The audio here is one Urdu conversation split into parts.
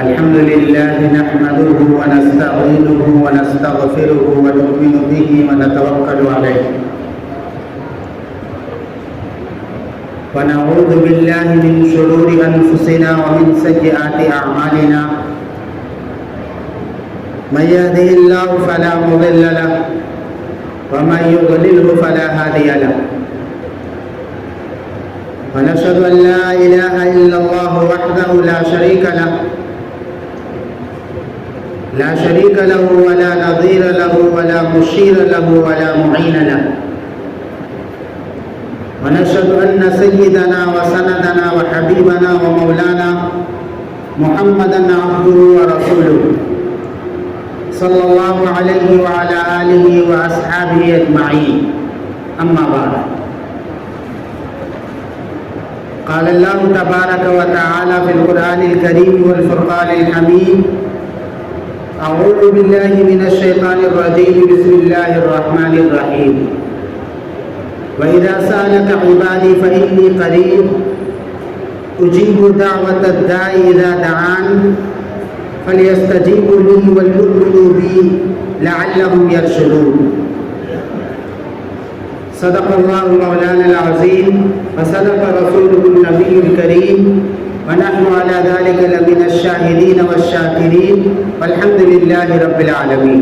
الحمد لله نحمده ونستعينه ونستغفره ونؤمن به ونتوكل عليه ونعوذ بالله من شرور أنفسنا ومن سيئات أعمالنا من يهده الله فلا مضل له ومن يضلله فلا هادي له ونشهد أن لا إله إلا الله وحده لا شريك له ولا نظير له ولا مشير له ولا معين له ونشهد أن سيدنا وسندنا وحبيبنا ومولانا محمدا عبده ورسوله صلى الله عليه وعلى آله وأصحابه أجمعين أما بعد قال الله تبارك وتعالى في القرآن الكريم والفرقان الحميد أعوذ بالله من الشيطان الرجيم بسم الله الرحمن الرحيم وإذا سألك عبادي فإني قريب أجيب دعوة الداعي إذا دعان فليستجيبوا لي وليؤمنوا بي لعلهم يرشدون صدق الله مولانا العظيم وصدق رسوله النبي الكريم ونحن على ذلك لمن الشاهدين والشاكرين والحمد لله رب العالمین۔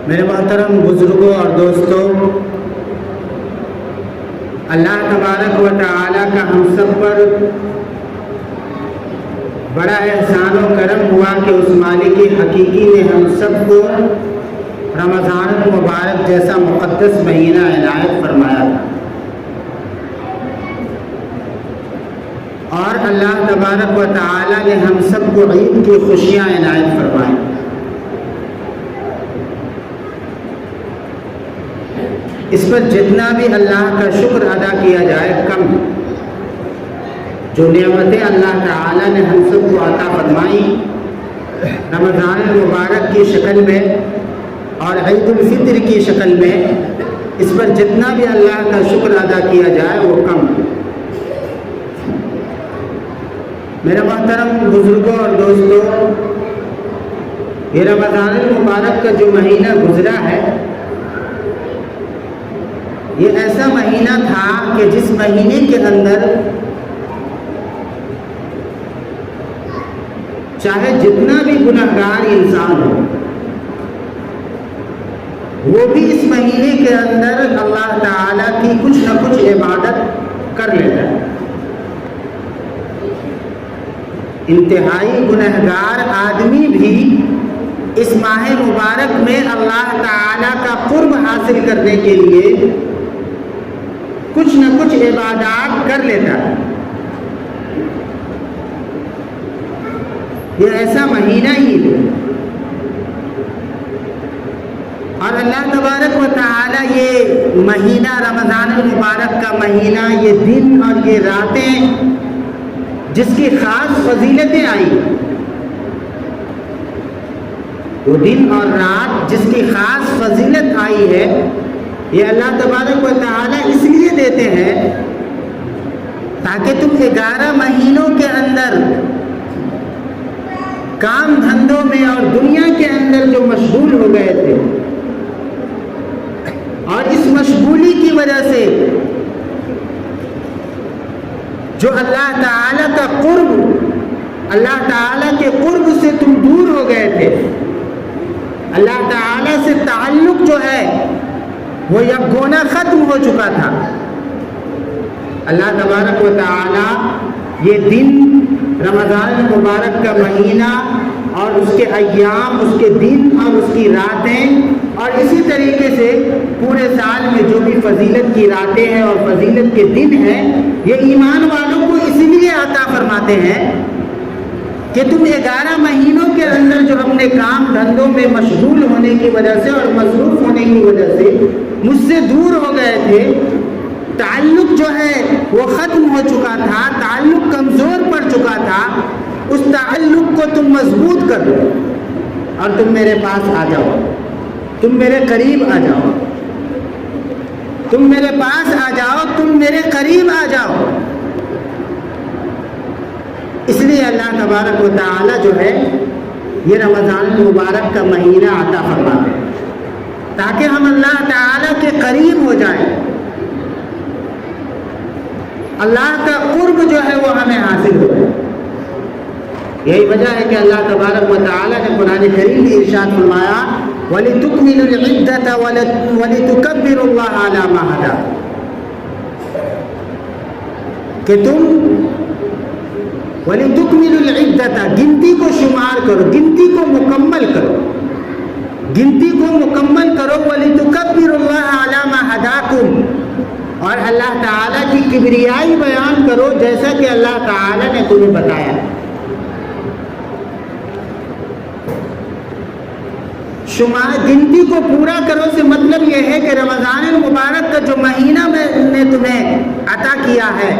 میرے محترم بزرگوں اور دوستوں، اللہ تبارک و تعالیٰ کا ہم سب پر بڑا احسان و کرم ہوا کہ اس مالک حقیقی نے ہم سب کو رمضان المبارک جیسا مقدس مہینہ عنایت فرمایا تھا، اور اللہ تبارک و تعالیٰ نے ہم سب کو عید کی خوشیاں عنایت فرمائی۔ اس پر جتنا بھی اللہ کا شکر ادا کیا جائے کم، جو نعمتیں اللہ تعالیٰ نے ہم سب کو عطا فرمائی رمضان المبارک کی شکل میں اور عید الفطر کی شکل میں، اس پر جتنا بھی اللہ کا شکر ادا کیا جائے وہ کم۔ میرے محترم بزرگوں اور دوستوں، یہ رمضان المبارک کا جو مہینہ گزرا ہے، یہ ایسا مہینہ تھا کہ جس مہینے کے اندر چاہے جتنا بھی گنہگار انسان ہو، وہ بھی اس مہینے کے اندر اللہ تعالیٰ کی کچھ نہ کچھ عبادت کر لیتا ہے۔ انتہائی گنہگار آدمی بھی اس ماہ مبارک میں اللہ تعالیٰ کا قرب حاصل کرنے کے لیے کچھ نہ کچھ عبادات کر لیتا ہے۔ یہ ایسا مہینہ ہی ہے، اور اللہ تبارک و تعالیٰ یہ مہینہ رمضان المبارک کا مہینہ، یہ دن اور یہ راتیں جس کی خاص فضیلتیں آئی، وہ دن اور رات جس کی خاص فضیلت آئی ہے، یہ اللہ تبارک و تعالیٰ اس لیے دیتے ہیں تاکہ تم 11 مہینوں کے اندر کام دھندوں میں اور دنیا کے اندر جو مشغول ہو گئے تھے، اور اس مشغولی کی وجہ سے جو اللہ تعالیٰ کا قرب، اللہ تعالیٰ کے قرب سے تم دور ہو گئے تھے، اللہ تعالیٰ سے تعلق جو ہے وہ یکگونا ختم ہو چکا تھا۔ اللہ تبارک و تعالیٰ یہ دن، رمضان المبارک کا مہینہ اور اس کے ایام، اس کے دن اور اس کی راتیں، اور اسی طریقے سے پورے سال میں جو بھی فضیلت کی راتیں ہیں اور فضیلت کے دن ہیں، یہ ایمان والوں کو اس لیے عطا فرماتے ہیں کہ تم 11 مہینوں کے اندر جو ہم نے کام دھندوں میں مشغول ہونے کی وجہ سے اور مصروف ہونے کی وجہ سے مجھ سے دور ہو گئے تھے، تعلق جو ہے وہ ختم ہو چکا تھا، تعلق کمزور پڑ چکا تھا، اس تعلق کو تم مضبوط کر دو اور تم میرے پاس آ جاؤ، تم میرے قریب آ جاؤ، تم میرے پاس آ جاؤ، تم میرے قریب آ جاؤ۔ اللہ تبارک و تعالی جو ہے یہ رمضان المبارک کا مہینہ عطا فرماتے ہیں تاکہ ہم اللہ تعالی کے قریب ہو جائیں، اللہ کا قرب جو ہے وہ ہمیں حاصل ہو جائے۔ یہی وجہ ہے کہ اللہ تبارک و تعالی نے قرآن کریم میں ارشاد فرمایا وَلِتُكْمِلُوا الْعِدَّةَ وَلِتُكَبِّرُوا اللَّهَ عَلَى مَا هَدَاكُمْ، کہ تم وَلِتُكْمِلُوا الْعِدَّةَ گنتی کو شمار کرو، گنتی کو مکمل کرو، گنتی کو مکمل کرو، وَلِتُكَبِّرُوا اللَّهَ عَلَى مَا هَدَاكُمْ، اور اللہ تعالیٰ کی کبریائی بیان کرو جیسا کہ اللہ تعالیٰ نے تمہیں بتایا۔ شمار گنتی کو پورا کرو سے مطلب یہ ہے کہ رمضان المبارک کا جو مہینہ میں نے تمہیں عطا کیا ہے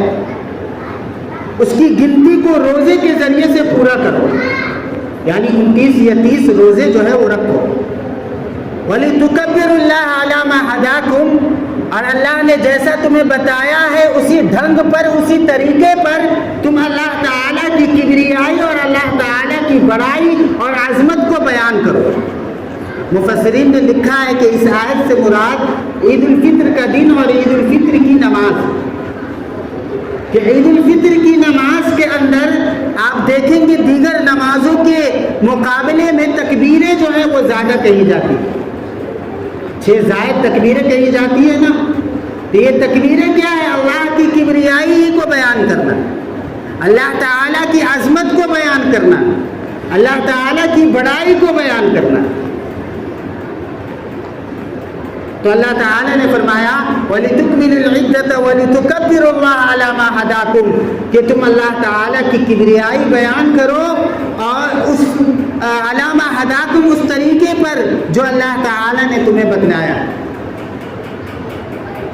اس کی گنتی کو روزے کے ذریعے سے پورا کرو، یعنی 29 یا 30 روزے جو ہے وہ رکھو۔ وَلِتُكَبِّرُوا اللَّهَ عَلَى مَا هَدَاكُمْ، اور اللہ نے جیسا تمہیں بتایا ہے اسی ڈھنگ پر، اسی طریقے پر تم اللہ تعالیٰ کی کبریائی اور اللہ تعالیٰ کی بڑائی اور عظمت کو بیان کرو۔ مفسرین نے لکھا ہے کہ اس آیت سے مراد عید الفطر کا دن اور عید الفطر کی نماز، کہ عید الفطر کی نماز کے اندر آپ دیکھیں گے دیگر نمازوں کے مقابلے میں تکبیریں جو ہیں وہ زیادہ کہی جاتی ہیں، 6 زائد تکبیریں کہی جاتی ہیں نا، تو یہ تکبیریں کیا ہے؟ اللہ کی کبریائی کو بیان کرنا، اللہ تعالیٰ کی عظمت کو بیان کرنا، اللہ تعالیٰ کی بڑائی کو بیان کرنا۔ تو اللہ تعالیٰ نے فرمایا وَلِتُكْمِلُوا الْعِدَّةَ وَلِتُكَبِّرُوا اللَّهَ عَلَى مَا هَدَاكُمْ، کہ تم اللہ تعالیٰ کی کبریائی بیان کرو اور اس عَلَى مَا هَدَاكُمْ اس طریقے پر جو اللہ تعالیٰ نے تمہیں بتلایا۔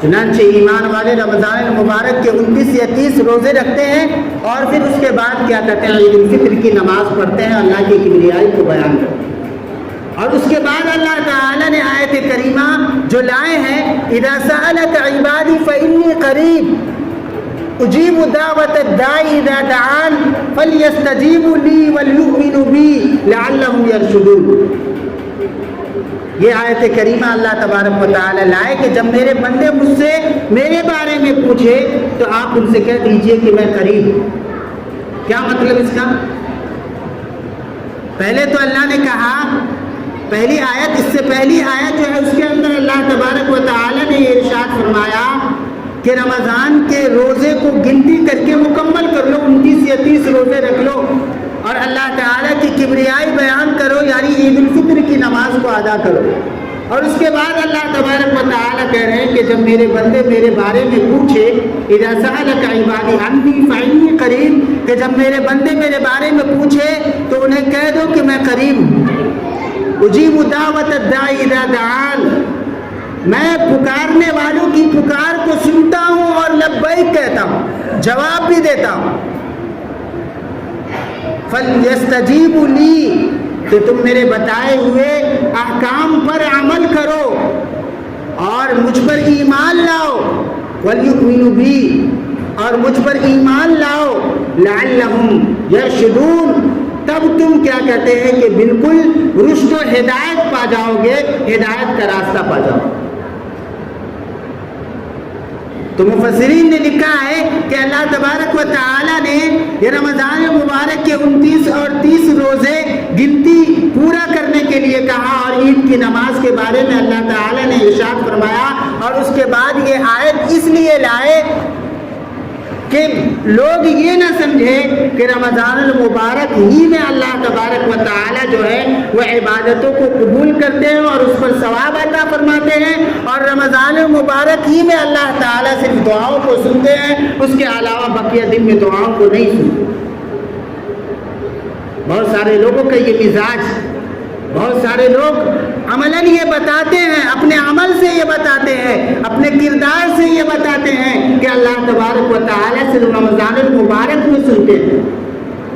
چنانچہ ایمان والے رمضان المبارک کے 29 یا 30 روزے رکھتے ہیں اور پھر اس کے بعد کیا کرتے ہیں؟ عید الفطر کی نماز پڑھتے ہیں، اللہ کی کبریائی کو بیان کرتے ہیں۔ اور اس کے بعد اللہ تعالیٰ نے آیت کریمہ جو لائے ہیں اِذَا سَأَلَكَ عِبَادِي فَإِنِّي قَرِيبٌ أُجِيبُ دَعْوَةَ الدَّاعِ إِذَا دَعَانِ فَلْيَسْتَجِيبُوا لِي وَلْيُؤْمِنُوا بِي لَعَلَّهُمْ يَرْشُدُونَ۔ یہ آیت کریمہ اللہ تبارک و تعالیٰ لائے کہ جب میرے بندے مجھ سے میرے بارے میں پوچھے تو آپ ان سے کہہ دیجئے کہ میں قریب ہوں۔ کیا مطلب اس کا؟ پہلے تو اللہ نے کہا، پہلی آیت، اس سے پہلی آیت جو ہے اس کے اندر اللہ تبارک و تعالیٰ نے یہ ارشاد فرمایا کہ رمضان کے روزے کو گنتی کر کے مکمل کر لو، 29 یا 30 روزے رکھ لو اور اللہ تعالیٰ کی کبریائی بیان کرو، یعنی عید الفطر کی نماز کو ادا کرو۔ اور اس کے بعد اللہ تبارک و تعالیٰ کہہ رہے ہیں کہ جب میرے بندے میرے بارے میں پوچھے اذا سألك عبادی عنی فإنی قریب، کہ جب میرے بندے میرے بارے میں پوچھے تو انہیں کہہ دو کہ میں قریب ہوں۔ اجیب دعوت الداعی اذا دعان، میں پکارنے والوں کی پکار کو سنتا ہوں اور لبیک کہتا ہوں، جواب بھی دیتا ہوں۔ فَلْيَسْتَجِيبُوا لِي، کہ تم میرے بتائے ہوئے احکام پر عمل کرو اور مجھ پر ایمان لاؤ، وَلْيُؤْمِنُوا بِي، اور مجھ پر ایمان لاؤ، لَعَلَّهُمْ يَرْشُدُونَ، تب تم کیا کہتے ہیں کہ بالکل رشد و ہدایت پا جاؤ گے، ہدایت کا راستہ پا جاؤ۔ تو مفسرین نے لکھا ہے کہ اللہ تبارک و تعالیٰ نے یہ رمضان مبارک کے 29 اور 30 روزے گنتی پورا کرنے کے لیے کہا، اور عید کی نماز کے بارے میں اللہ تعالیٰ نے ارشاد فرمایا، اور اس کے بعد یہ آیت اس لیے لائے کہ لوگ یہ نہ سمجھے کہ رمضان المبارک ہی میں اللہ تبارک و تعالیٰ جو ہے وہ عبادتوں کو قبول کرتے ہیں اور اس پر ثواب عطا فرماتے ہیں، اور رمضان المبارک ہی میں اللہ تعالیٰ صرف دعاؤں کو سنتے ہیں، اس کے علاوہ بقیہ دن میں دعاؤں کو نہیں سنتے۔ بہت سارے لوگوں کا یہ مزاج، بہت سارے لوگ عملاً یہ بتاتے ہیں، اپنے عمل سے یہ بتاتے ہیں، اپنے کردار سے یہ بتاتے ہیں کہ اللہ تبارک و تعالیٰ صرف رمضان المبارک میں سنتے ہیں،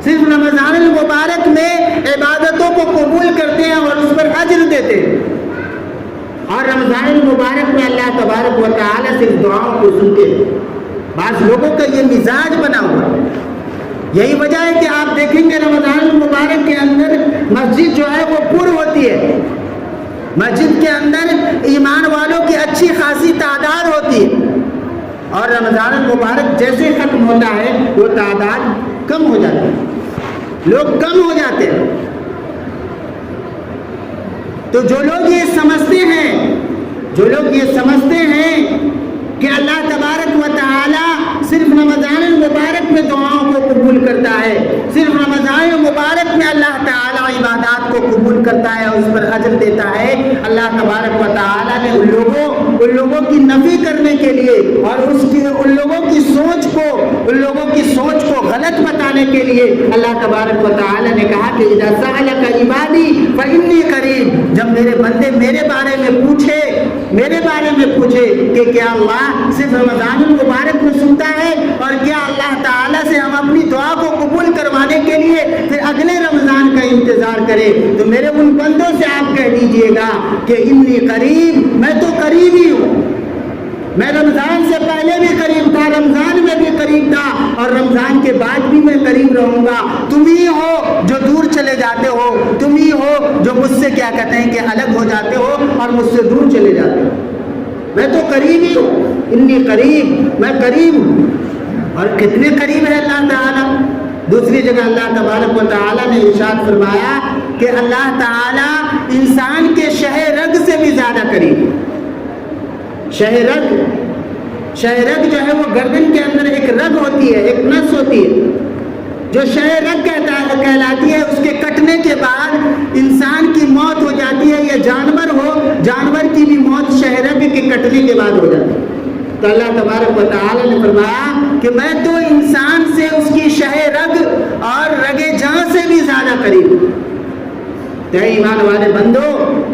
صرف رمضان المبارک میں عبادتوں کو قبول کرتے ہیں اور اس پر اجر دیتے ہیں، اور رمضان المبارک میں اللہ تبارک و تعالیٰ صرف دعاؤں کو سنتے ہیں۔ بعض لوگوں کا یہ مزاج بنا ہوا ہے، یہی وجہ ہے کہ آپ دیکھیں گے رمضان المبارک کے اندر مسجد جو ہے وہ پر ہوتی ہے، مسجد کے اندر ایمان والوں کی اچھی خاصی تعداد ہوتی ہے، اور رمضان المبارک جیسے ختم ہوتا ہے وہ تعداد کم ہو جاتی ہے، لوگ کم ہو جاتے ہیں۔ تو جو لوگ یہ سمجھتے ہیں کہ اللہ تبارک و تعالی صرف رمضان المبارک میں دعاؤں کو قبول کرتا ہے، صرف رمضان المبارک میں اللہ تعالی عبادات کو قبول کرتا ہے اور اس پر اجر دیتا ہے، اللہ تبارک و تعالی نے ان لوگوں کی نفی کرنے کے لیے اور ان لوگوں کی سوچ کو غلط بتانے کے لیے اللہ تبارک و تعالی نے کہا کہ اذا سألک عبادی فإنی قریب، جب میرے بندے میرے بارے میں پوچھے کہ کیا اللہ صرف رمضان المبارک میں سنتا ہے، اور کیا اللہ تعالیٰ سے ہم اپنی دعا کو قبول کروانے کے لیے پھر اگلے رمضان کا انتظار کریں، تو میرے ان بندوں سے آپ کہہ دیجئے گا کہ انی قریب، میں تو قریب ہی ہوں، میں رمضان سے پہلے بھی قریب تھا، رمضان میں بھی قریب تھا، اور رمضان کے بعد بھی میں قریب رہوں گا۔ تم ہی ہو جو دور چلے جاتے ہو، تم ہی ہو جو مجھ سے کیا کہتے ہیں کہ الگ ہو جاتے ہو اور مجھ سے دور چلے جاتے ہو، میں تو قریب ہی ہوں، انی قریب، میں قریب ہوں۔ اور کتنے قریب ہے اللہ تعالیٰ؟ دوسری جگہ اللہ تبارک و تعالیٰ نے ارشاد فرمایا کہ اللہ تعالیٰ انسان کے شہ رگ سے بھی زیادہ قریب ہے۔ شہ رگ جو ہے وہ گردن کے اندر ایک رگ ہوتی ہے، ایک نس ہوتی ہے جو شہ رگ کہلاتی ہے، اس کے کٹنے کے بعد انسان کی موت ہو جاتی ہے، یا جانور کی بھی موت شہ رگ کے کٹنے کے بعد ہو جاتی ہے۔ تو اللہ تبارک و تعالی نے فرمایا کہ میں تو انسان سے اس کی شہ رگ اور رگ جاں سے بھی زیادہ قریب ہوں۔ اے ایمان والے بندو،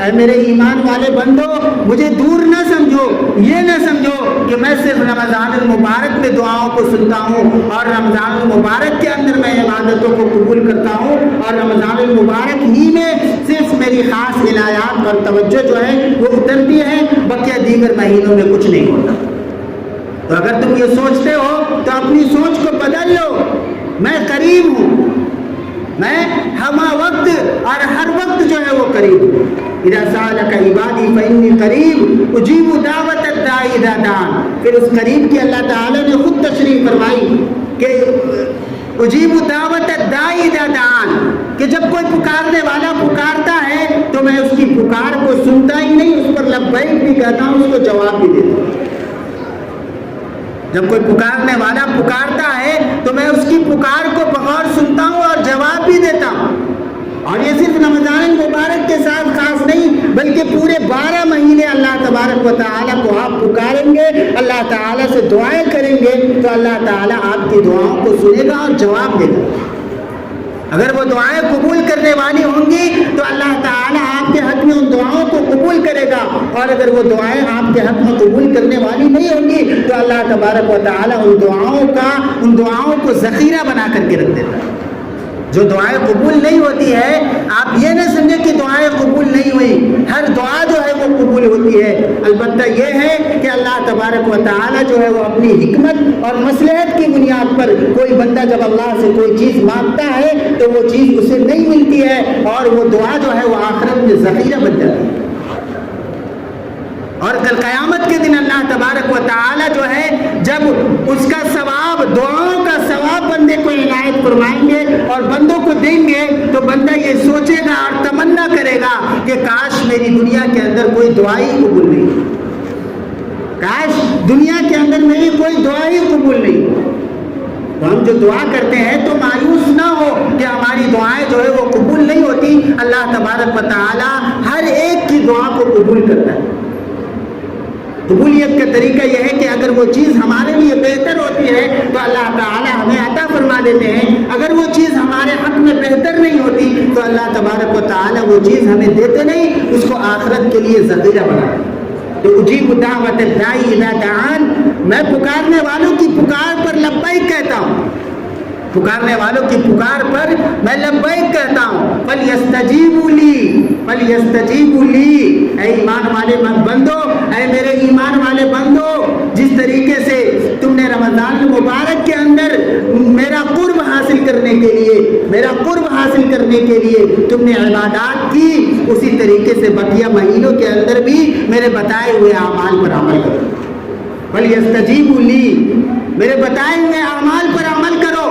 اے میرے ایمان والے بندو، مجھے دور نہ سمجھو، یہ نہ سمجھو کہ میں صرف رمضان المبارک میں دعاؤں کو سنتا ہوں اور رمضان المبارک کے اندر میں عبادتوں کو قبول کرتا ہوں اور رمضان المبارک ہی میں صرف میری خاص عنایات اور توجہ جو ہے وہ اترتی ہے، بقیہ دیگر مہینوں میں کچھ نہیں ہوتا۔ تو اگر تم یہ سوچتے ہو تو اپنی سوچ کو بدل لو، میں قریب ہوں، میں ہمہ وقت اور ہر وقت جو ہے وہ قریب ہوں۔ اذا سألک عبادی فإنی قریب اجیب دعوت الداعی اذا دعان، پھر اس قریب کی اللہ تعالی نے خود تشریح فرمائی کہ اجیب دعوت الداعی اذا دعان، کہ جب کوئی پکارنے والا پکارتا ہے تو میں اس کی پکار کو سنتا ہی نہیں، اس پر لبیک بھی کہتا ہوں، اس کو جواب بھی دیتا ہوں۔ جب کوئی پکارنے والا پکارتا ہے تو میں اس کی پکار کو بغور سنتا ہوں اور جواب بھی دیتا ہوں۔ اور یہ صرف رمضان المبارک کے ساتھ خاص نہیں بلکہ پورے 12 مہینے اللہ تبارک و تعالیٰ کو آپ پکاریں گے، اللہ تعالیٰ سے دعائیں کریں گے تو اللہ تعالیٰ آپ کی دعاؤں کو سنے گا اور جواب دے گا۔ اگر وہ دعائیں قبول کرنے والی ہوں گی تو اللہ تعالیٰ آپ کے حق میں ان دعاؤں کو قبول کرے گا، اور اگر وہ دعائیں آپ کے حق میں قبول کرنے والی نہیں ہوں گی تو اللہ تبارک و تعالیٰ ان دعاؤں کو ذخیرہ بنا کر کے رکھ دیتا ہے۔ جو دعائیں قبول نہیں ہوتی ہے، آپ یہ نہ سمجھیں کہ دعائیں قبول نہیں ہوئی، ہر دعا جو ہے وہ قبول ہوتی ہے، البتہ یہ ہے کہ اللہ تبارک و تعالیٰ جو ہے وہ اپنی حکمت اور مصلحت کی بنیاد پر کوئی بندہ جب اللہ سے کوئی چیز مانگتا ہے تو وہ چیز اسے نہیں ملتی ہے، اور وہ دعا جو ہے وہ آخرت میں ذخیرہ بن جاتی ہے، اور کل قیامت کے دن اللہ تبارک و تعالیٰ جو ہے جب اس کا ثواب، دعاؤں کا ثواب بندے کو عنایت فرمائیں گے اور بندوں کو دیں گے تو بندہ یہ سوچے گا اور تمنا کرے گا کہ کاش میری دنیا کے اندر کوئی دعا ہی قبول نہیں، کاش دنیا کے اندر میری کوئی دعا ہی قبول نہیں۔ تو ہم جو دعا کرتے ہیں تو مایوس نہ ہو کہ ہماری دعائیں جو ہے وہ قبول نہیں ہوتی، اللہ تبارک و تعالیٰ ہر ایک کی دعا کو قبول کرتا ہے۔ قبولیت کا طریقہ یہ ہے کہ اگر وہ چیز ہمارے لیے بہتر ہوتی ہے تو اللہ تعالی ہمیں عطا فرما دیتے ہیں، اگر وہ چیز ہمارے حق میں بہتر نہیں ہوتی تو اللہ تبارک و تعالی وہ چیز ہمیں دیتے نہیں، اس کو آخرت کے لیے ذخیرہ بنا دیتے۔ تو اجیب دعوت الداعی اذا دعان، میں پکارنے والوں کی پکار پر لبیک کہتا ہوں، پکارنے والوں کی پکار پر میں لبیک کہتا ہوں۔ فَلْيَسْتَجِيبُوا لِي، اے ایمان والے بندو، اے میرے ایمان والے بندو، جس طریقے سے تم نے رمضان المبارک کے اندر میرا قرب حاصل کر میرا قرب حاصل کرنے کے لیے تم نے عبادات کی، اسی طریقے سے بقیہ مہینوں کے اندر بھی میرے بتائے ہوئے اعمال پر عمل کرو۔ وَلْيَسْتَجِيبُوا لِي، میرے بتائے ہوئے اعمال پر عمل کرو۔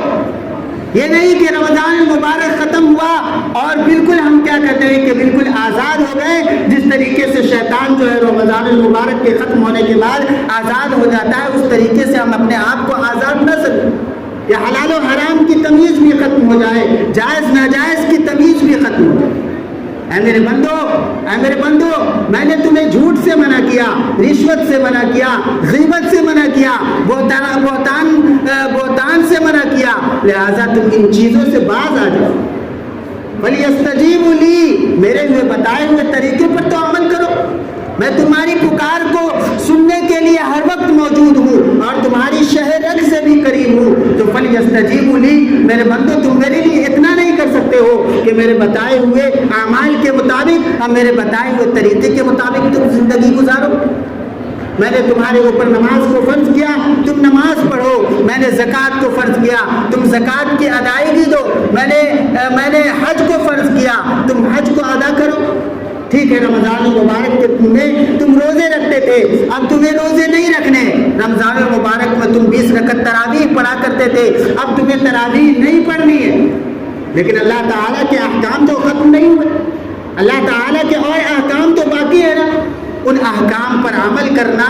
یہ نہیں کہ رمضان المبارک ختم ہوا اور بالکل ہم کیا کہتے ہیں کہ بالکل آزاد ہو گئے، جس طریقے سے شیطان جو ہے رمضان المبارک کے ختم ہونے کے بعد آزاد ہو جاتا ہے، اس طریقے سے ہم اپنے آپ کو آزاد نہ سمجھیں۔ یا حلال و حرام کی تمیز بھی ختم ہو جائے، جائز ناجائز کی تمیز بھی ختم ہو جائے۔ اے میرے بندو، میں نے تمہیں جھوٹ سے منع کیا، رشوت سے منع کیا، غیبت سے منع کیا، بہتان سے منع کیا، لہذا تم ان چیزوں سے باز آ جاؤ۔ وَلْيَسْتَجِيبُوا لِي، میرے ہوئے بتائے ہوئے طریقے پر تو عمل کرو۔ میں تمہاری پکار کو سننے کے لیے ہر وقت موجود ہوں اور تمہاری شہر رگ سے بھی قریب ہوں، تو فَلْيَسْتَجِيبُوا لِي، میرے بندو تم میرے لیے اتنا نہیں کر سکتے ہو کہ میرے بتائے ہوئے اعمال کے مطابق اور میرے بتائے ہوئے طریقے کے مطابق تم زندگی گزارو۔ میں نے تمہارے اوپر نماز کو فرض کیا، تم نماز پڑھو۔ میں نے زکوٰۃ کو فرض کیا، تم زکوٰۃ کی ادائیگی دو۔ میں نے حج کو فرض کیا، تم حج کو ادا کرو۔ ٹھیک ہے، رمضان المبارک میں تم روزے رکھتے تھے، اب تمہیں روزے نہیں رکھنے۔ رمضان المبارک میں تم 20 رکعت تراویح پڑھا کرتے تھے، اب تمہیں تراویح نہیں پڑھنی ہے۔ لیکن اللہ تعالیٰ کے احکام تو ختم نہیں ہوئے، اللہ تعالیٰ کے اور احکام تو باقی ہے نا۔ ان احکام پر عمل کرنا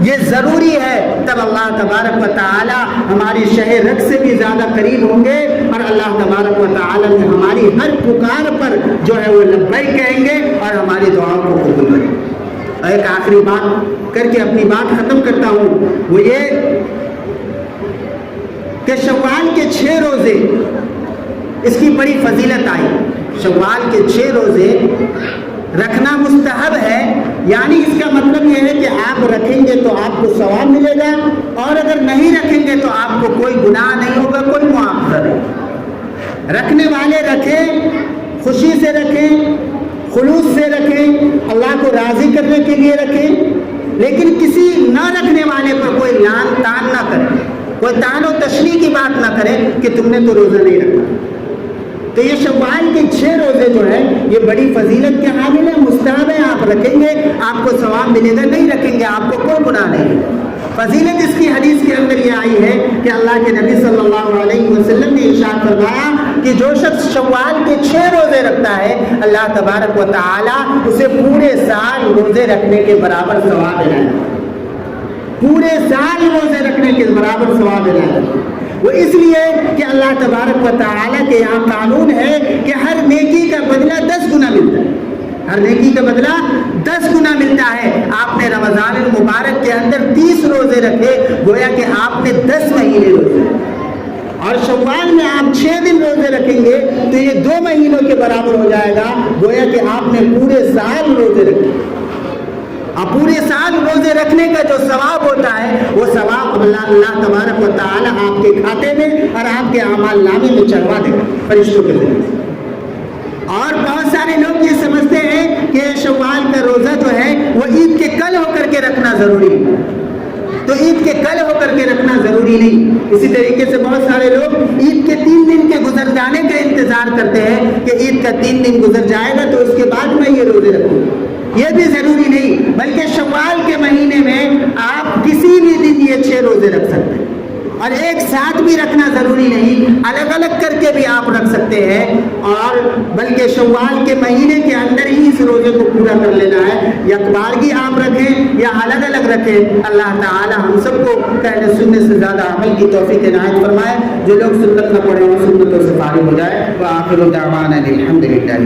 یہ ضروری ہے، تب اللہ تبارک و تعالی ہماری شہ رگ سے بھی زیادہ قریب ہوں گے اور اللہ تبارک و تعالی نے ہماری ہر پکار پر جو ہے وہ لبیک کہیں گے اور ہماری دعاؤں کو قبول کریں گے۔ ایک آخری بات کر کے اپنی بات ختم کرتا ہوں، وہ یہ کہ شوال کے 6 روزے اس کی بڑی فضیلت آئی۔ شوال کے 6 روزے رکھنا مستحب ہے، یعنی اس کا مطلب یہ ہے کہ آپ رکھیں گے تو آپ کو ثواب ملے گا اور اگر نہیں رکھیں گے تو آپ کو کوئی گناہ نہیں ہوگا، کوئی معاوضہ نہیں۔ رکھنے والے رکھیں، خوشی سے رکھیں، خلوص سے رکھیں، اللہ کو راضی کرنے کے لیے رکھیں، لیکن کسی نہ رکھنے والے پر کوئی لان تان نہ کرے، کوئی تان و تشریح کی بات نہ کرے کہ تم نے تو روزہ نہیں رکھا۔ تو یہ شوال کے 6 روزے جو ہے یہ بڑی فضیلت کے حامل ہے، مستحب ہے، آپ رکھیں گے آپ کو ثواب ملے گا، نہیں رکھیں گے آپ کو کوئی گناہ نہیں۔ فضیلت اس کی حدیث کے اندر یہ آئی ہے کہ اللہ کے نبی صلی اللہ علیہ وسلم نے ارشاد فرمایا کہ جو شخص شوال کے 6 روزے رکھتا ہے اللہ تبارک و تعالی اسے پورے سال روزے رکھنے کے برابر ثواب دیتا ہے، پورے سال روزے رکھنے کے برابر ثواب دیتا ہے۔ وہ اس لیے کہ اللہ تبارک و تعالیٰ کے یہاں قانون ہے کہ ہر نیکی کا بدلہ 10 گنا ملتا ہے، ہر نیکی کا بدلہ 10 گنا ملتا ہے۔ آپ نے رمضان المبارک کے اندر 30 روزے رکھے، گویا کہ آپ نے 10 مہینے روزے رکھے، اور شوال میں آپ 6 دن روزے رکھیں گے تو یہ 2 مہینوں کے برابر ہو جائے گا، گویا کہ آپ نے پورے سال روزے رکھے۔ اور پورے سال روزے رکھنے کا جو ثواب ہوتا ہے وہ ثواب اللہ تبارک و تعالی آپ کے کھاتے میں اور آپ کے اعمال نامے میں چڑھوا دے گا فرشتوں کے ذریعے۔ اور بہت سارے لوگ یہ سمجھتے ہیں کہ شوال کا روزہ جو ہے وہ عید کے کل ہو کر کے رکھنا ضروری ہے، تو عید کے کل ہو کر کے رکھنا ضروری نہیں۔ اسی طریقے سے بہت سارے لوگ عید کے 3 دن کے گزر جانے کا انتظار کرتے ہیں کہ عید کا 3 دن گزر جائے گا تو اس کے بعد میں یہ روزے رکھوں گا، یہ بھی ضروری نہیں، بلکہ شوال کے مہینے میں آپ کسی بھی دن یہ 6 روزے رکھ سکتے ہیں، اور ایک ساتھ بھی رکھنا ضروری نہیں، الگ الگ کر کے بھی آپ رکھ سکتے ہیں، اور بلکہ شوال کے مہینے کے اندر ہی اس روزے کو پورا کر لینا ہے، یا بارگی آپ رکھیں یا الگ الگ رکھیں۔ اللہ تعالی ہم سب کو کہنے سننے سے زیادہ عمل کی توفیق عنایت فرمائے۔ جو لوگ سنت نہ پڑھیں وہ سنتوں سے فارغ ہو جائے۔ وآخر دعوانا الحمدللہ۔